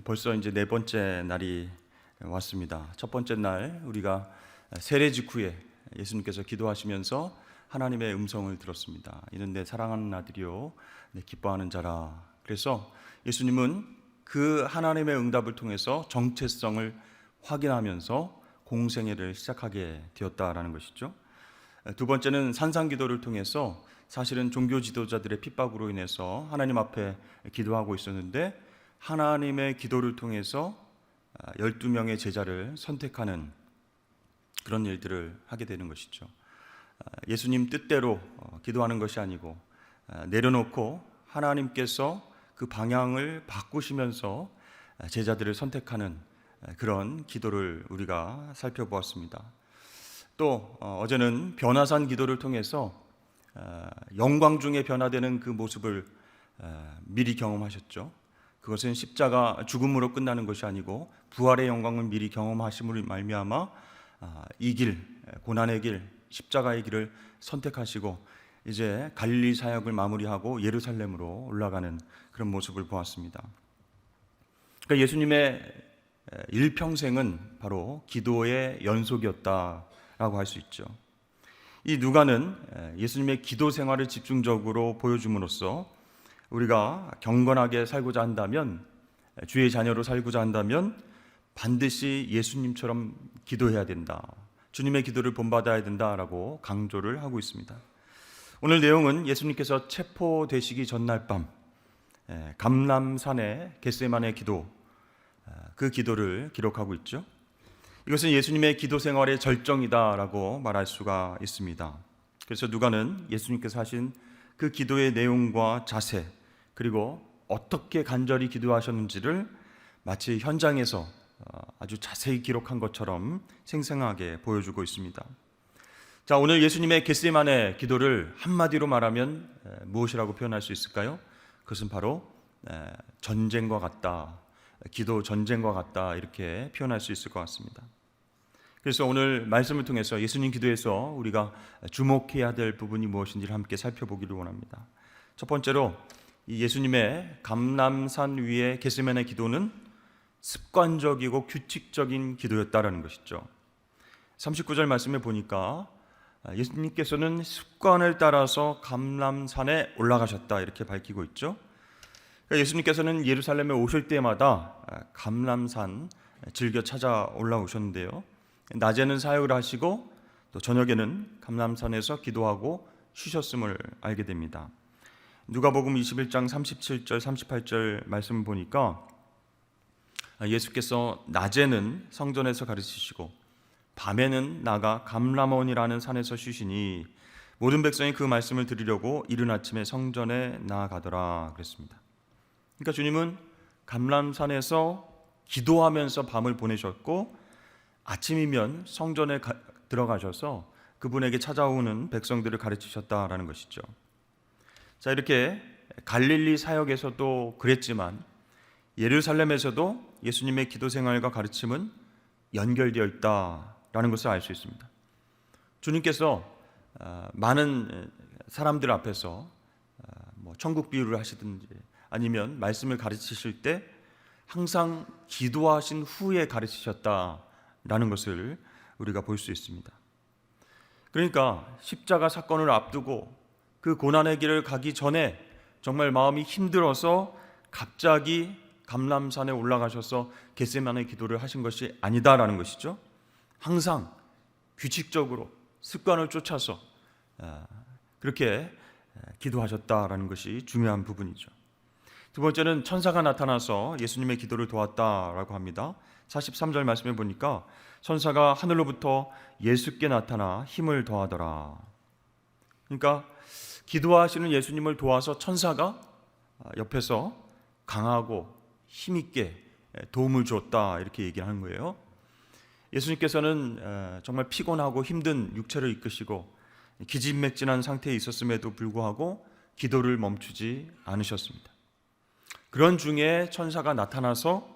벌써 이제 네 번째 날이 왔습니다. 첫 번째 날 우리가 세례 직후에 예수님께서 기도하시면서 하나님의 음성을 들었습니다. 이는 내 사랑하는 아들이요 내 기뻐하는 자라. 그래서 예수님은 그 하나님의 응답을 통해서 정체성을 확인하면서 공생애를 시작하게 되었다라는 것이죠. 두 번째는 산상기도를 통해서 사실은 종교 지도자들의 핍박으로 인해서 하나님 앞에 기도하고 있었는데 하나님의 기도를 통해서 12명의 제자를 선택하는 그런 일들을 하게 되는 것이죠. 예수님 뜻대로 기도하는 것이 아니고 내려놓고 하나님께서 그 방향을 바꾸시면서 제자들을 선택하는 그런 기도를 우리가 살펴보았습니다. 또 어제는 변화산 기도를 통해서 영광 중에 변화되는 그 모습을 미리 경험하셨죠. 그것은 십자가 죽음으로 끝나는 것이 아니고 부활의 영광을 미리 경험하심으로 말미암아 이 길, 고난의 길, 십자가의 길을 선택하시고 이제 갈릴리 사역을 마무리하고 예루살렘으로 올라가는 그런 모습을 보았습니다. 그러니까 예수님의 일평생은 바로 기도의 연속이었다라고 할 수 있죠. 이 누가는 예수님의 기도 생활을 집중적으로 보여줌으로써 우리가 경건하게 살고자 한다면, 주의 자녀로 살고자 한다면 반드시 예수님처럼 기도해야 된다, 주님의 기도를 본받아야 된다라고 강조를 하고 있습니다. 오늘 내용은 예수님께서 체포되시기 전날 밤 감람산의 겟세마네 기도, 그 기도를 기록하고 있죠. 이것은 예수님의 기도 생활의 절정이다라고 말할 수가 있습니다. 그래서 누가는 예수님께서 하신 그 기도의 내용과 자세, 그리고 어떻게 간절히 기도하셨는지를 마치 현장에서 아주 자세히 기록한 것처럼 생생하게 보여주고 있습니다. 자, 오늘 예수님의 겟세마네 기도를 한마디로 말하면 무엇이라고 표현할 수 있을까요? 그것은 바로 전쟁과 같다, 기도 전쟁과 같다, 이렇게 표현할 수 있을 것 같습니다. 그래서 오늘 말씀을 통해서 예수님 기도에서 우리가 주목해야 될 부분이 무엇인지를 함께 살펴보기를 원합니다. 첫 번째로 이 예수님의 감람산 위의 겟세마네 기도는 습관적이고 규칙적인 기도였다라는 것이죠. 39절 말씀에 보니까 예수님께서는 습관을 따라서 감람산에 올라가셨다, 이렇게 밝히고 있죠. 예수님께서는 예루살렘에 오실 때마다 감람산 즐겨 찾아 올라오셨는데요, 낮에는 사역을 하시고 또 저녁에는 감람산에서 기도하고 쉬셨음을 알게 됩니다. 누가복음 21장 37절 38절 말씀을 보니까 예수께서 낮에는 성전에서 가르치시고 밤에는 나가 감람원이라는 산에서 쉬시니 모든 백성이 그 말씀을 들으려고 이른 아침에 성전에 나아가더라 그랬습니다. 그러니까 주님은 감람산에서 기도하면서 밤을 보내셨고 아침이면 성전에 들어가셔서 그분에게 찾아오는 백성들을 가르치셨다라는 것이죠. 자, 이렇게 갈릴리 사역에서도 그랬지만 예루살렘에서도 예수님의 기도 생활과 가르침은 연결되어 있다라는 것을 알 수 있습니다. 주님께서 많은 사람들 앞에서 천국 비유를 하시든지 아니면 말씀을 가르치실 때 항상 기도하신 후에 가르치셨다라는 것을 우리가 볼 수 있습니다. 그러니까 십자가 사건을 앞두고 그 고난의 길을 가기 전에 정말 마음이 힘들어서 갑자기 감람산에 올라가셔서 겟세마네 기도를 하신 것이 아니다라는 것이죠. 항상 규칙적으로 습관을 쫓아서 그렇게 기도하셨다라는 것이 중요한 부분이죠. 두 번째는 천사가 나타나서 예수님의 기도를 도왔다라고 합니다. 43절 말씀에 보니까 천사가 하늘로부터 예수께 나타나 힘을 더하더라. 그러니까 기도하시는 예수님을 도와서 천사가 옆에서 강하고 힘있게 도움을 줬다, 이렇게 얘기를 하는 거예요. 예수님께서는 정말 피곤하고 힘든 육체를 이끄시고 기진맥진한 상태에 있었음에도 불구하고 기도를 멈추지 않으셨습니다. 그런 중에 천사가 나타나서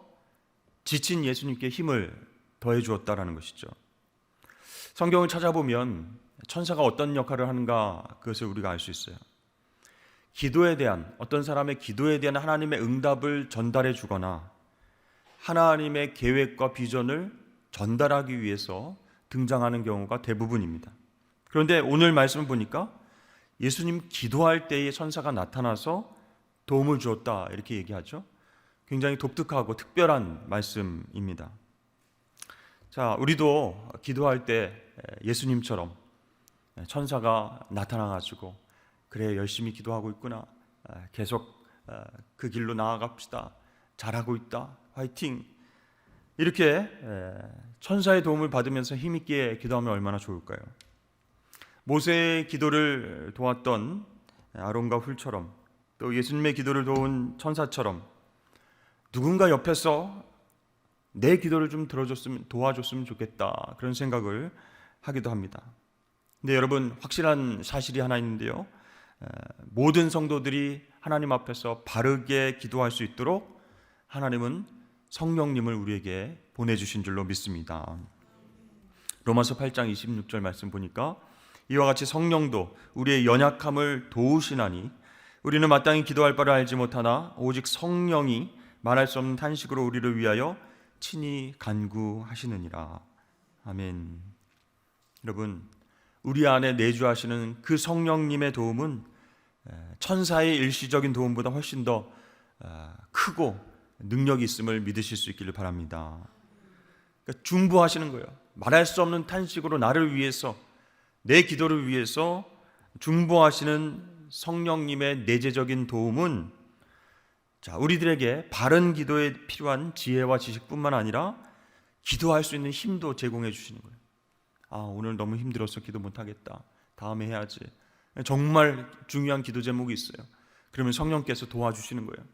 지친 예수님께 힘을 더해 주었다라는 것이죠. 성경을 찾아보면 천사가 어떤 역할을 하는가, 그것을 우리가 알 수 있어요. 기도에 대한, 어떤 사람의 기도에 대한 하나님의 응답을 전달해 주거나 하나님의 계획과 비전을 전달하기 위해서 등장하는 경우가 대부분입니다. 그런데 오늘 말씀을 보니까 예수님 기도할 때에 천사가 나타나서 도움을 주었다 이렇게 얘기하죠. 굉장히 독특하고 특별한 말씀입니다. 자, 우리도 기도할 때 예수님처럼 천사가 나타나가지고 그래 열심히 기도하고 있구나, 계속 그 길로 나아갑시다, 잘하고 있다, 화이팅, 이렇게 천사의 도움을 받으면서 힘있게 기도하면 얼마나 좋을까요? 모세의 기도를 도왔던 아론과 훌처럼, 또 예수님의 기도를 도운 천사처럼 누군가 옆에서 내 기도를 좀 도와줬으면 좋겠다, 그런 생각을 하기도 합니다. 근데 여러분, 확실한 사실이 하나 있는데요, 모든 성도들이 하나님 앞에서 바르게 기도할 수 있도록 하나님은 성령님을 우리에게 보내주신 줄로 믿습니다. 로마서 8장 26절 말씀 보니까 이와 같이 성령도 우리의 연약함을 도우시나니 우리는 마땅히 기도할 바를 알지 못하나 오직 성령이 말할 수 없는 탄식으로 우리를 위하여 친히 간구하시느니라. 아멘. 여러분, 우리 안에 내주하시는 그 성령님의 도움은 천사의 일시적인 도움보다 훨씬 더 크고 능력이 있음을 믿으실 수 있기를 바랍니다. 그러니까 중보하시는 거예요. 말할 수 없는 탄식으로 나를 위해서, 내 기도를 위해서 중보하시는 성령님의 내재적인 도움은 우리들에게 바른 기도에 필요한 지혜와 지식뿐만 아니라 기도할 수 있는 힘도 제공해 주시는 거예요. 오늘 너무 힘들어서 기도 못하겠다, 다음에 해야지, 정말 중요한 기도 제목이 있어요. 그러면 성령께서 도와주시는 거예요.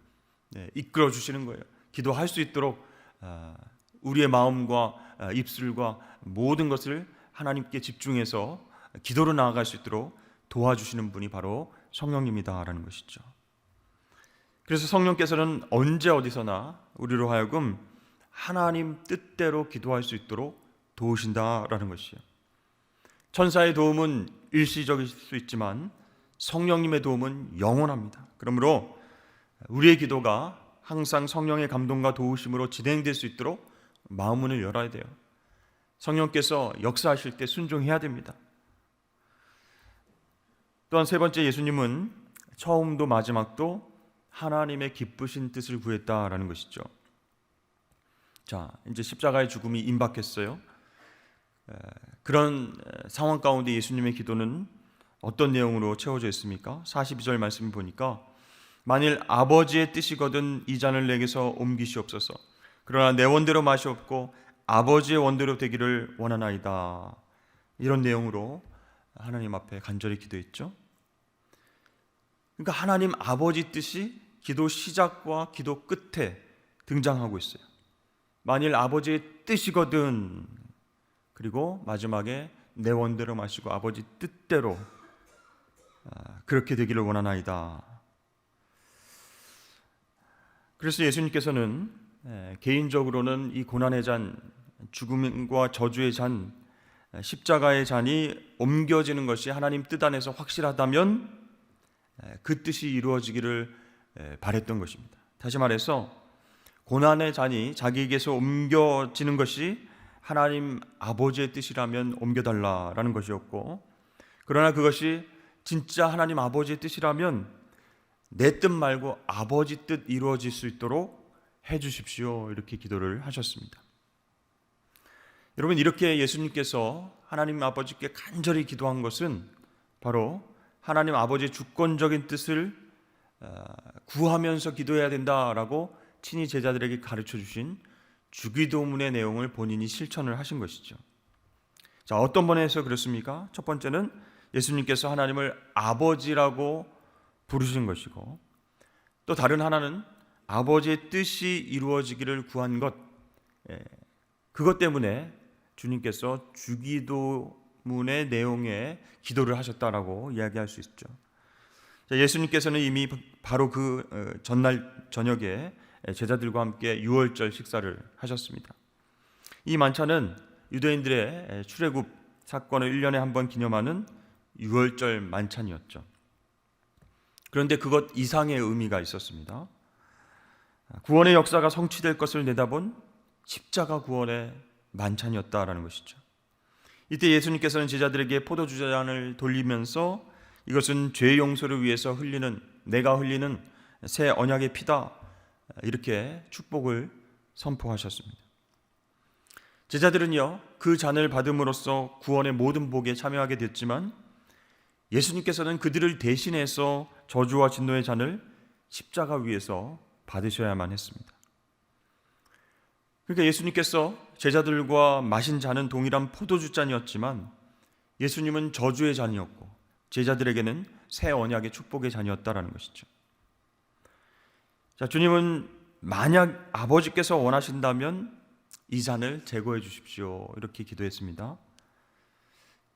이끌어 주시는 거예요. 기도할 수 있도록 우리의 마음과 입술과 모든 것을 하나님께 집중해서 기도로 나아갈 수 있도록 도와주시는 분이 바로 성령님이다라는 것이죠. 그래서 성령께서는 언제 어디서나 우리로 하여금 하나님 뜻대로 기도할 수 있도록 도우신다라는 것이에요. 천사의 도움은 일시적일 수 있지만 성령님의 도움은 영원합니다. 그러므로 우리의 기도가 항상 성령의 감동과 도우심으로 진행될 수 있도록 마음문을 열어야 돼요. 성령께서 역사하실 때 순종해야 됩니다. 또한 세 번째, 예수님은 처음도 마지막도 하나님의 기쁘신 뜻을 구했다라는 것이죠. 자, 이제 십자가의 죽음이 임박했어요. 그런 상황 가운데 예수님의 기도는 어떤 내용으로 채워져 있습니까? 42절 말씀을 보니까 만일 아버지의 뜻이거든 이 잔을 내게서 옮기시옵소서. 그러나 내 원대로 마시옵고 아버지의 원대로 되기를 원하나이다. 이런 내용으로 하나님 앞에 간절히 기도했죠. 그러니까 하나님 아버지 뜻이 기도 시작과 기도 끝에 등장하고 있어요. 만일 아버지의 뜻이거든, 그리고 마지막에 내 원대로 마시고 아버지 뜻대로 그렇게 되기를 원하나이다. 그래서 예수님께서는 개인적으로는 이 고난의 잔, 죽음과 저주의 잔, 십자가의 잔이 옮겨지는 것이 하나님 뜻 안에서 확실하다면 그 뜻이 이루어지기를 바랬던 것입니다. 다시 말해서 고난의 잔이 자기에게서 옮겨지는 것이 하나님 아버지의 뜻이라면 옮겨달라라는 것이었고, 그러나 그것이 진짜 하나님 아버지의 뜻이라면 내 뜻 말고 아버지 뜻 이루어질 수 있도록 해주십시오, 이렇게 기도를 하셨습니다. 여러분, 이렇게 예수님께서 하나님 아버지께 간절히 기도한 것은 바로 하나님 아버지의 주권적인 뜻을 구하면서 기도해야 된다라고 친히 제자들에게 가르쳐 주신 주기도문의 내용을 본인이 실천을 하신 것이죠. 자, 어떤 번에서 그렇습니까? 첫 번째는 예수님께서 하나님을 아버지라고 부르신 것이고, 또 다른 하나는 아버지의 뜻이 이루어지기를 구한 것, 그것 때문에 주님께서 주기도문의 내용에 기도를 하셨다라고 이야기할 수 있죠. 자, 예수님께서는 이미 바로 그 전날 저녁에 제자들과 함께 유월절 식사를 하셨습니다. 이 만찬은 유대인들의 출애굽 사건을 1년에 한 번 기념하는 유월절 만찬이었죠. 그런데 그것 이상의 의미가 있었습니다. 구원의 역사가 성취될 것을 내다본 십자가 구원의 만찬이었다라는 것이죠. 이때 예수님께서는 제자들에게 포도주 잔을 돌리면서 이것은 죄 용서를 위해서 내가 흘리는 새 언약의 피다, 이렇게 축복을 선포하셨습니다. 제자들은요, 그 잔을 받음으로써 구원의 모든 복에 참여하게 됐지만 예수님께서는 그들을 대신해서 저주와 진노의 잔을 십자가 위에서 받으셔야만 했습니다. 그러니까 예수님께서 제자들과 마신 잔은 동일한 포도주 잔이었지만 예수님은 저주의 잔이었고 제자들에게는 새 언약의 축복의 잔이었다라는 것이죠. 자, 주님은 만약 아버지께서 원하신다면 이 잔을 제거해 주십시오, 이렇게 기도했습니다.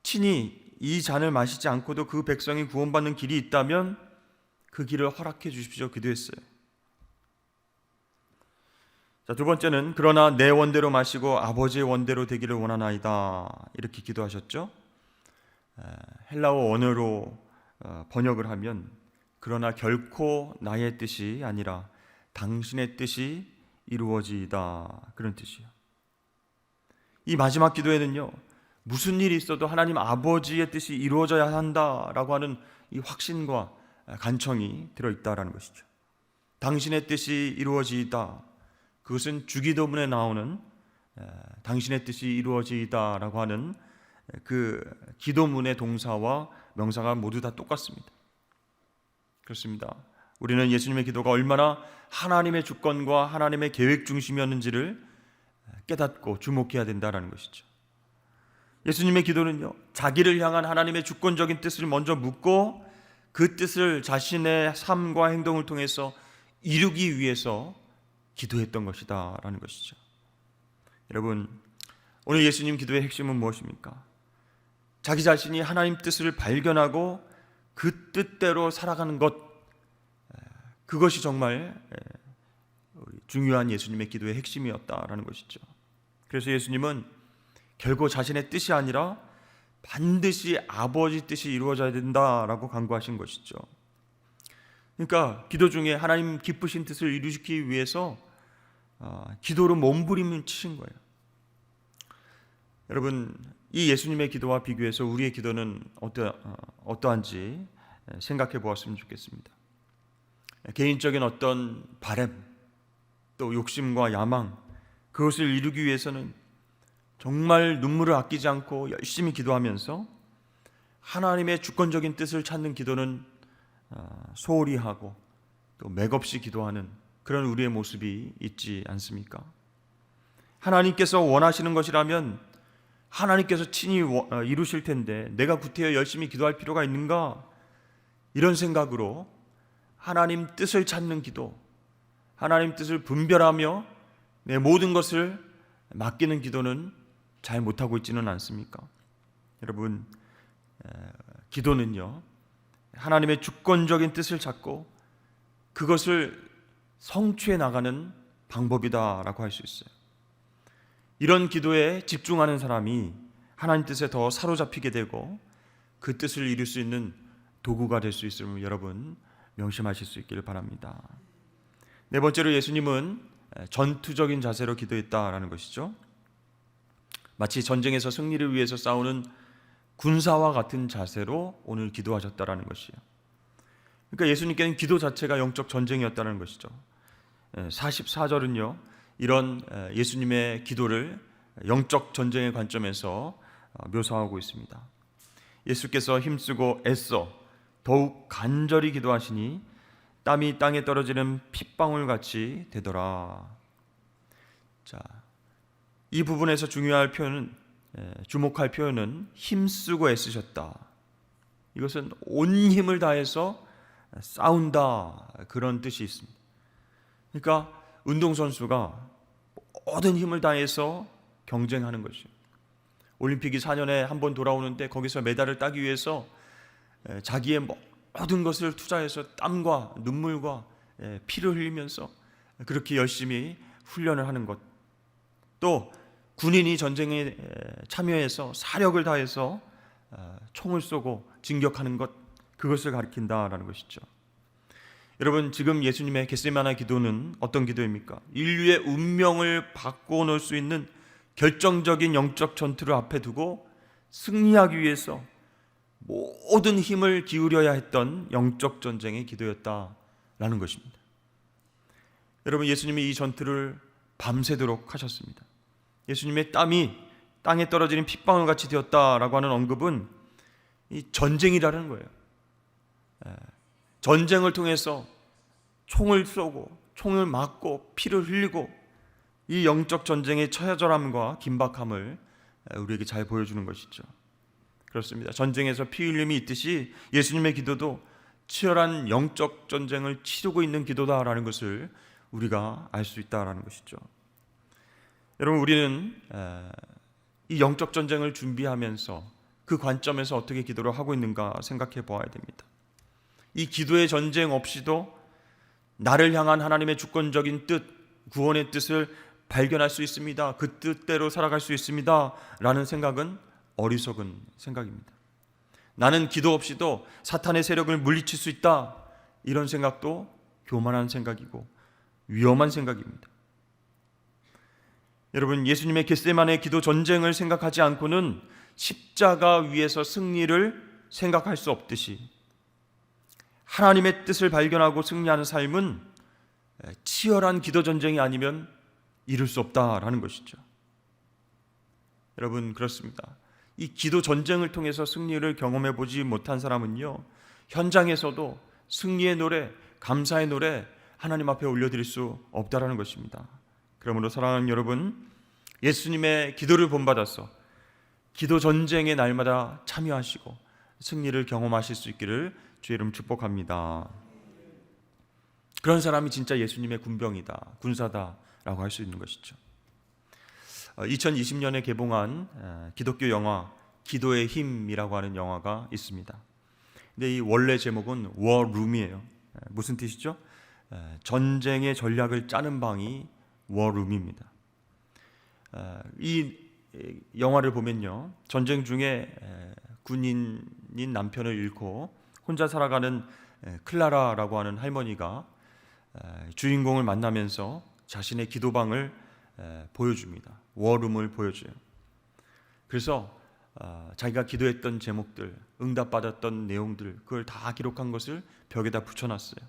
친히 이 잔을 마시지 않고도 그 백성이 구원받는 길이 있다면 그 길을 허락해 주십시오, 기도했어요. 자, 두 번째는 그러나 내 원대로 마시고 아버지의 원대로 되기를 원하나이다, 이렇게 기도하셨죠. 헬라어 원어로 번역을 하면 그러나 결코 나의 뜻이 아니라 당신의 뜻이 이루어지이다, 그런 뜻이에요. 이 마지막 기도에는요, 무슨 일이 있어도 하나님 아버지의 뜻이 이루어져야 한다라고 하는 이 확신과 간청이 들어있다라는 것이죠. 당신의 뜻이 이루어지이다, 그것은 주기도문에 나오는 당신의 뜻이 이루어지이다라고 하는 그 기도문의 동사와 명사가 모두 다 똑같습니다. 그렇습니다. 우리는 예수님의 기도가 얼마나 하나님의 주권과 하나님의 계획 중심이었는지를 깨닫고 주목해야 된다는 것이죠. 예수님의 기도는요, 자기를 향한 하나님의 주권적인 뜻을 먼저 묻고 그 뜻을 자신의 삶과 행동을 통해서 이루기 위해서 기도했던 것이다 라는 것이죠. 여러분, 오늘 예수님 기도의 핵심은 무엇입니까? 자기 자신이 하나님 뜻을 발견하고 그 뜻대로 살아가는 것, 그것이 정말 중요한 예수님의 기도의 핵심이었다라는 것이죠. 그래서 예수님은 결국 자신의 뜻이 아니라 반드시 아버지 뜻이 이루어져야 된다라고 강구하신 것이죠. 그러니까 기도 중에 하나님 기쁘신 뜻을 이루시기 위해서 기도로 몸부림을 치신 거예요. 여러분, 이 예수님의 기도와 비교해서 우리의 기도는 어떠한지 생각해 보았으면 좋겠습니다. 개인적인 어떤 바람, 또 욕심과 야망, 그것을 이루기 위해서는 정말 눈물을 아끼지 않고 열심히 기도하면서 하나님의 주권적인 뜻을 찾는 기도는 소홀히 하고 또 맥없이 기도하는 그런 우리의 모습이 있지 않습니까? 하나님께서 원하시는 것이라면 하나님께서 친히 이루실 텐데 내가 구태여 열심히 기도할 필요가 있는가? 이런 생각으로 하나님 뜻을 찾는 기도, 하나님 뜻을 분별하며 내 모든 것을 맡기는 기도는 잘 못하고 있지는 않습니까? 여러분, 기도는요, 하나님의 주권적인 뜻을 찾고 그것을 성취해 나가는 방법이다라고 할 수 있어요. 이런 기도에 집중하는 사람이 하나님 뜻에 더 사로잡히게 되고 그 뜻을 이룰 수 있는 도구가 될 수 있음을 여러분 명심하실 수 있기를 바랍니다. 네 번째로 예수님은 전투적인 자세로 기도했다라는 것이죠. 마치 전쟁에서 승리를 위해서 싸우는 군사와 같은 자세로 오늘 기도하셨다라는 것이에요. 그러니까 예수님께는 기도 자체가 영적 전쟁이었다는 것이죠. 44절은요, 이런 예수님의 기도를 영적 전쟁의 관점에서 묘사하고 있습니다. 예수께서 힘쓰고 애써 더욱 간절히 기도하시니 땀이 땅에 떨어지는 핏방울같이 되더라. 자, 이 부분에서 주목할 표현은 힘쓰고 애쓰셨다. 이것은 온 힘을 다해서 싸운다, 그런 뜻이 있습니다. 그러니까 운동선수가 모든 힘을 다해서 경쟁하는 것이죠. 올림픽이 4년에 한 번 돌아오는데 거기서 메달을 따기 위해서 자기의 모든 것을 투자해서 땀과 눈물과 피를 흘리면서 그렇게 열심히 훈련을 하는 것, 또 군인이 전쟁에 참여해서 사력을 다해서 총을 쏘고 진격하는 것, 그것을 가리킨다라는 것이죠. 여러분, 지금 예수님의 겟세마네 기도는 어떤 기도입니까? 인류의 운명을 바꿔놓을 수 있는 결정적인 영적 전투를 앞에 두고 승리하기 위해서 모든 힘을 기울여야 했던 영적 전쟁의 기도였다라는 것입니다. 여러분, 예수님이 이 전투를 밤새도록 하셨습니다. 예수님의 땀이 땅에 떨어지는 핏방울같이 되었다라고 하는 언급은 이 전쟁이라는 거예요. 전쟁을 통해서 총을 쏘고 총을 맞고 피를 흘리고 이 영적 전쟁의 처절함과 긴박함을 우리에게 잘 보여주는 것이죠. 그렇습니다. 전쟁에서 피 흘림이 있듯이 예수님의 기도도 치열한 영적 전쟁을 치르고 있는 기도다라는 것을 우리가 알 수 있다라는 것이죠. 여러분, 우리는 이 영적 전쟁을 준비하면서 그 관점에서 어떻게 기도를 하고 있는가 생각해 보아야 됩니다. 이 기도의 전쟁 없이도 나를 향한 하나님의 주권적인 뜻, 구원의 뜻을 발견할 수 있습니다. 그 뜻대로 살아갈 수 있습니다 라는 생각은 어리석은 생각입니다. 나는 기도 없이도 사탄의 세력을 물리칠 수 있다, 이런 생각도 교만한 생각이고 위험한 생각입니다. 여러분, 예수님의 겟세마네 기도 전쟁을 생각하지 않고는 십자가 위에서 승리를 생각할 수 없듯이 하나님의 뜻을 발견하고 승리하는 삶은 치열한 기도 전쟁이 아니면 이룰 수 없다라는 것이죠. 여러분, 그렇습니다. 이 기도 전쟁을 통해서 승리를 경험해 보지 못한 사람은요, 현장에서도 승리의 노래, 감사의 노래 하나님 앞에 올려드릴 수 없다라는 것입니다. 그러므로 사랑하는 여러분, 예수님의 기도를 본받아서 기도 전쟁의 날마다 참여하시고 승리를 경험하실 수 있기를 주의 이름 축복합니다. 그런 사람이 진짜 예수님의 군병이다, 군사다라고 할 수 있는 것이죠. 2020년에 개봉한 기독교 영화 기도의 힘이라고 하는 영화가 있습니다. 근데 이 원래 제목은 워룸이에요. 무슨 뜻이죠? 전쟁의 전략을 짜는 방이 워룸입니다. 이 영화를 보면요, 전쟁 중에 군인인 남편을 잃고 혼자 살아가는 클라라라고 하는 할머니가 주인공을 만나면서 자신의 기도방을 보여줍니다. 워룸을 보여줘요. 그래서 자기가 기도했던 제목들, 응답받았던 내용들, 그걸 다 기록한 것을 벽에다 붙여놨어요.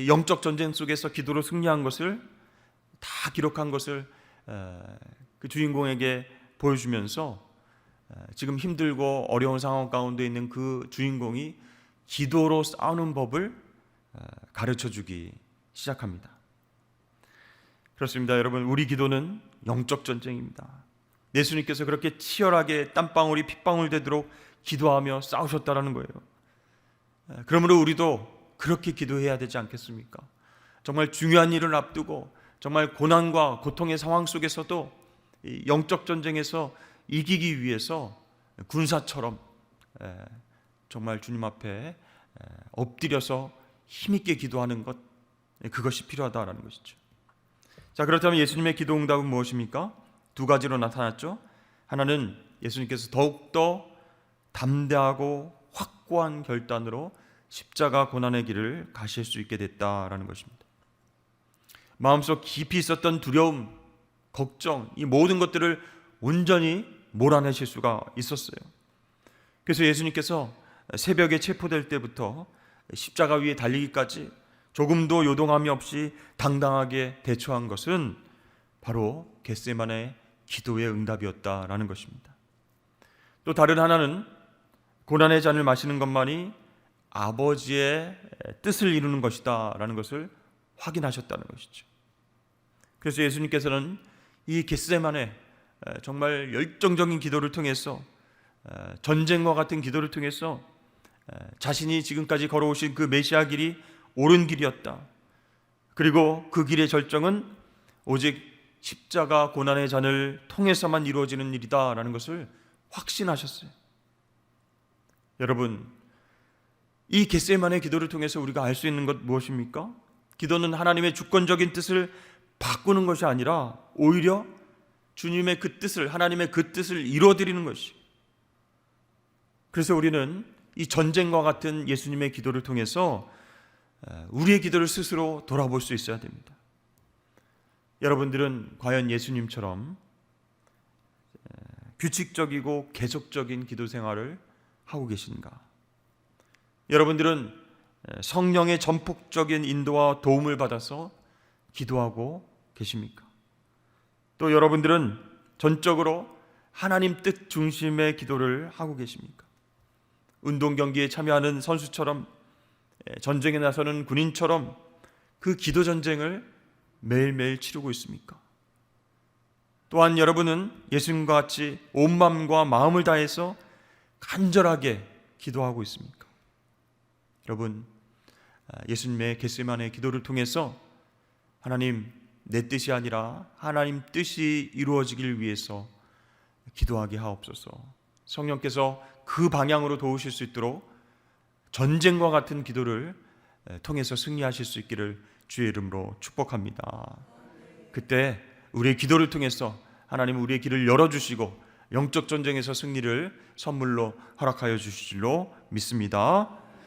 영적 전쟁 속에서 기도로 승리한 것을 다 기록한 것을 그 주인공에게 보여주면서 지금 힘들고 어려운 상황 가운데 있는 그 주인공이 기도로 싸우는 법을 가르쳐주기 시작합니다. 그렇습니다. 여러분, 우리 기도는 영적 전쟁입니다. 예수님께서 그렇게 치열하게 땀방울이 핏방울 되도록 기도하며 싸우셨다라는 거예요. 그러므로 우리도 그렇게 기도해야 되지 않겠습니까? 정말 중요한 일을 앞두고 정말 고난과 고통의 상황 속에서도 이 영적 전쟁에서 이기기 위해서 군사처럼 정말 주님 앞에 엎드려서 힘있게 기도하는 것, 그것이 필요하다라는 것이죠. 자, 그렇다면 예수님의 기도 응답은 무엇입니까? 두 가지로 나타났죠. 하나는 예수님께서 더욱더 담대하고 확고한 결단으로 십자가 고난의 길을 가실 수 있게 됐다라는 것입니다. 마음속 깊이 있었던 두려움, 걱정, 이 모든 것들을 온전히 몰아내실 수가 있었어요. 그래서 예수님께서 새벽에 체포될 때부터 십자가 위에 달리기까지 조금도 요동함이 없이 당당하게 대처한 것은 바로 겟세마네 기도의 응답이었다라는 것입니다. 또 다른 하나는 고난의 잔을 마시는 것만이 아버지의 뜻을 이루는 것이다 라는 것을 확인하셨다는 것이죠. 그래서 예수님께서는 이 겟세마네 정말 열정적인 기도를 통해서, 전쟁과 같은 기도를 통해서 자신이 지금까지 걸어오신 그 메시아 길이 옳은 길이었다, 그리고 그 길의 절정은 오직 십자가 고난의 잔을 통해서만 이루어지는 일이다 라는 것을 확신하셨어요. 여러분, 이 겟세마네 기도를 통해서 우리가 알 수 있는 것 무엇입니까? 기도는 하나님의 주권적인 뜻을 바꾸는 것이 아니라 오히려 주님의 그 뜻을, 하나님의 그 뜻을 이루어드리는 것이. 그래서 우리는 이 전쟁과 같은 예수님의 기도를 통해서 우리의 기도를 스스로 돌아볼 수 있어야 됩니다. 여러분들은 과연 예수님처럼 규칙적이고 계속적인 기도 생활을 하고 계신가? 여러분들은 성령의 전폭적인 인도와 도움을 받아서 기도하고 계십니까? 또 여러분들은 전적으로 하나님 뜻 중심의 기도를 하고 계십니까? 운동 경기에 참여하는 선수처럼, 전쟁에 나서는 군인처럼 그 기도 전쟁을 매일매일 치르고 있습니까? 또한 여러분은 예수님과 같이 온 마음과 마음을 다해서 간절하게 기도하고 있습니까? 여러분, 예수님의 겟세마네 기도를 통해서 하나님, 내 뜻이 아니라 하나님 뜻이 이루어지길 위해서 기도하게 하옵소서. 성령께서 그 방향으로 도우실 수 있도록 전쟁과 같은 기도를 통해서 승리하실 수 있기를 주의 이름으로 축복합니다. 그때 우리의 기도를 통해서 하나님은 우리의 길을 열어주시고 영적 전쟁에서 승리를 선물로 허락하여 주실 줄로 믿습니다.